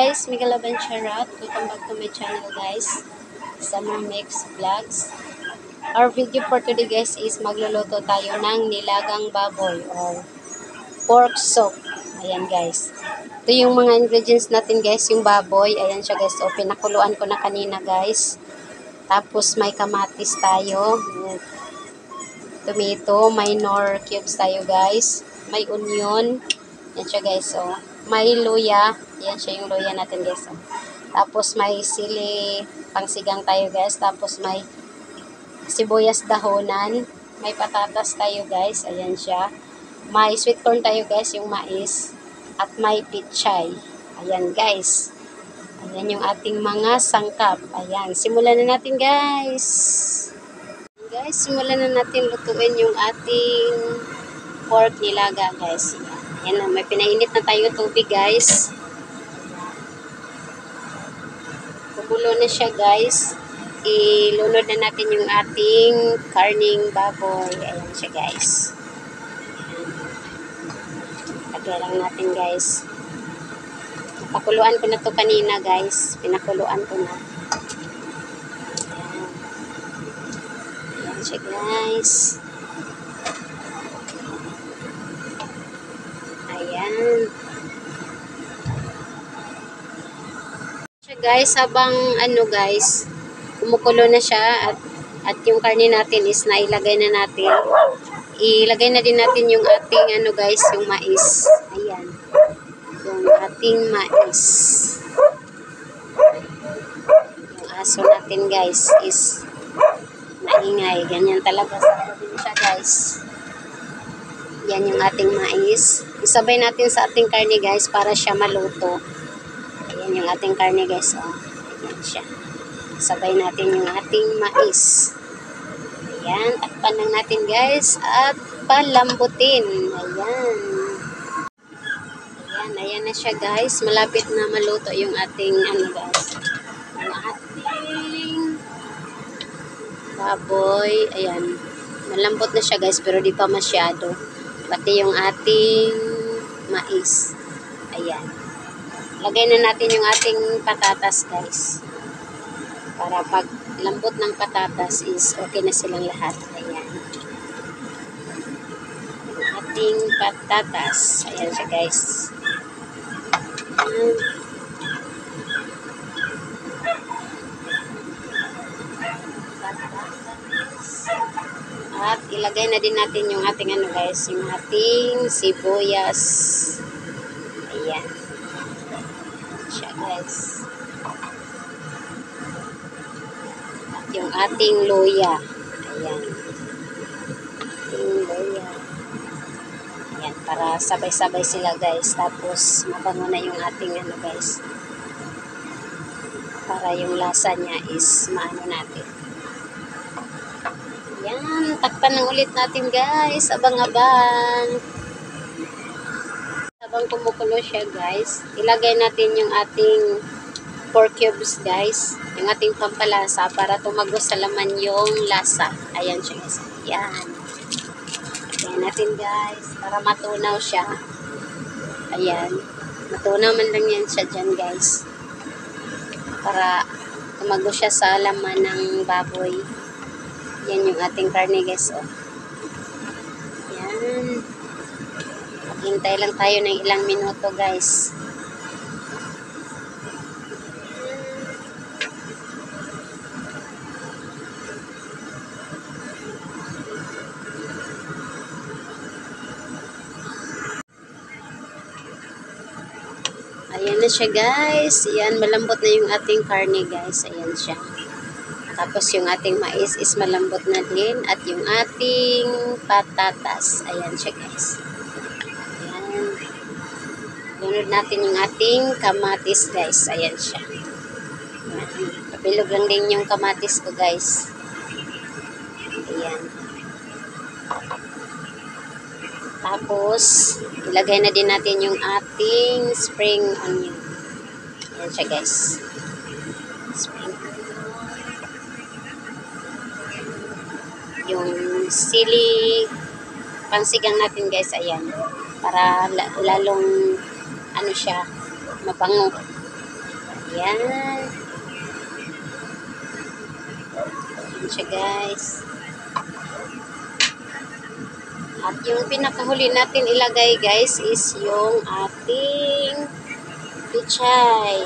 guys, Miguel Abancharat. Welcome back to my channel guys, Summer Mix Vlogs. Our video for today guys is magluluto tayo ng nilagang baboy or pork soup. Ayan guys. Ito yung mga ingredients natin guys, yung baboy. Ayan siya guys. O, pinakuluan ko na kanina guys. Tapos may kamatis tayo. Tomato, minor cubes tayo guys. May onion. Ayan siya guys. O, may luya. Yan siya yung luya natin guys. Tapos may sili pangsigang tayo guys. Tapos may sibuyas dahonan. May patatas tayo guys. Ayan siya. May sweet corn tayo guys, yung mais. At may pichay. Ayan guys. Ayan yung ating mga sangkap. Ayan. Simulan na natin guys. Guys, simulan na natin lutuin yung ating pork nilaga guys. Ayan na. May pinainit na tayo tubig guys. Kumulo na siya guys. Ilunod na natin yung ating karning baboy. Ayan siya guys. Lagyan lang natin guys. Napakuluan ko na to kanina guys. Pinakuluan ko na. Ayan. Ayan siya guys. Ayan. Guys, habang guys, kumukulo na siya at yung karne natin is nailagay na natin. Ilagay na din natin yung ating guys, yung mais. Ayan. Yung ating mais. Yung aso natin guys is maingay. Ganyan talaga sa probinsya guys. Yan yung ating mais. Isabay natin sa ating karne guys para siya maluto. Ayan yung ating karne guys. Oh. Ayan siya. Sabay natin yung ating mais. Ayan. Takpan lang natin guys. At palambutin. Ayan. Ayan. Ayan na siya guys. Malapit na maluto yung ating guys. Yung ating baboy. Ayan. Malambot na siya guys. Pero di pa masyado. Pati yung ating mais. Ayan. Lagay na natin yung ating patatas guys. Para pag lambot ng patatas is okay na silang lahat. Ayan. Yung ating patatas. Ayan siya guys. Ayan. At ilagay na din natin yung ating guys. Yung ating sibuyas. Ayan. Siya guys. At yung ating luya. Ayan. Ating luya. Ayan. Para sabay-sabay sila guys. Tapos mabango na yung ating guys. Para yung lasa niya is maano natin. Ayan. Takpan ng ulit natin guys. Abang-abang. Habang kumukulo siya guys, ilagay natin yung ating pork cubes guys, yung ating pampalasa para tumagos sa laman yung lasa. Ayan siya guys. Ayan. Ayan natin guys, para matunaw siya. Ayan. Matunaw man lang yan siya dyan guys. Para tumagos siya sa laman ng baboy. Yan yung ating karne guys. Oh. Ayan. Hintay lang tayo ng ilang minuto guys. Ayan na siya guys. Ayan, malambot na yung ating karne guys. Ayan siya. Tapos yung ating mais is malambot na din. At yung ating patatas. Ayan siya guys. Lunod natin yung ating kamatis guys. Ayan siya. Pabilog lang din yung kamatis ko guys. Ayan. Tapos, ilagay na din natin yung ating spring onion. Ayan siya guys. Spring onion. Yung sili pangsigang natin guys. Ayan. Para lalong siya, mabango. Yan. Yan siya guys. At yung pinakahuli natin ilagay guys is yung ating pichay.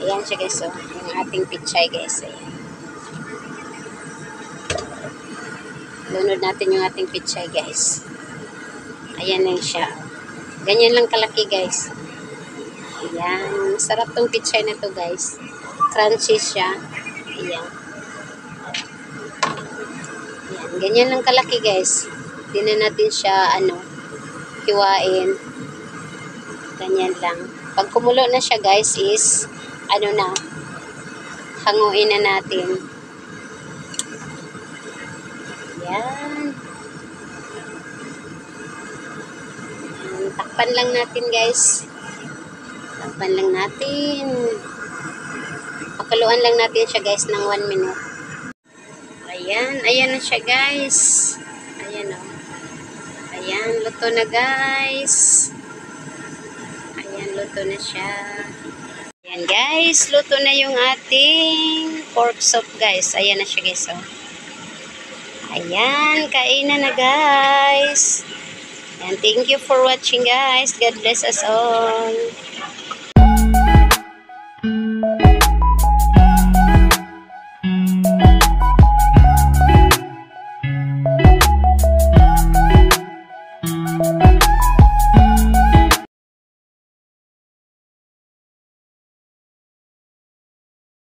Ayan siya guys. So, yung ating pichay guys. Ayan. Lunod natin yung ating pichay guys. Ayan lang siya. Ganyan lang kalaki guys. Ayan. Sarap tong pichay na to guys. Crunchy siya. Ayan. Ayan. Ganyan lang kalaki guys. Hindi na natin siya hiwain. Ganyan lang. Pag kumulo na siya guys is hanguin na natin. Ayan. Takpan lang natin guys. Takpan lang natin. Pakaluan lang natin siya guys ng 1 minute. Ayan. Ayan na siya guys. Ayan o. Ayan. Luto na guys. Ayan. Luto na siya. Ayan guys. Luto na yung ating pork soup guys. Ayan na siya guys o. Ayan. Kainan na guys. And thank you for watching guys. God bless us all.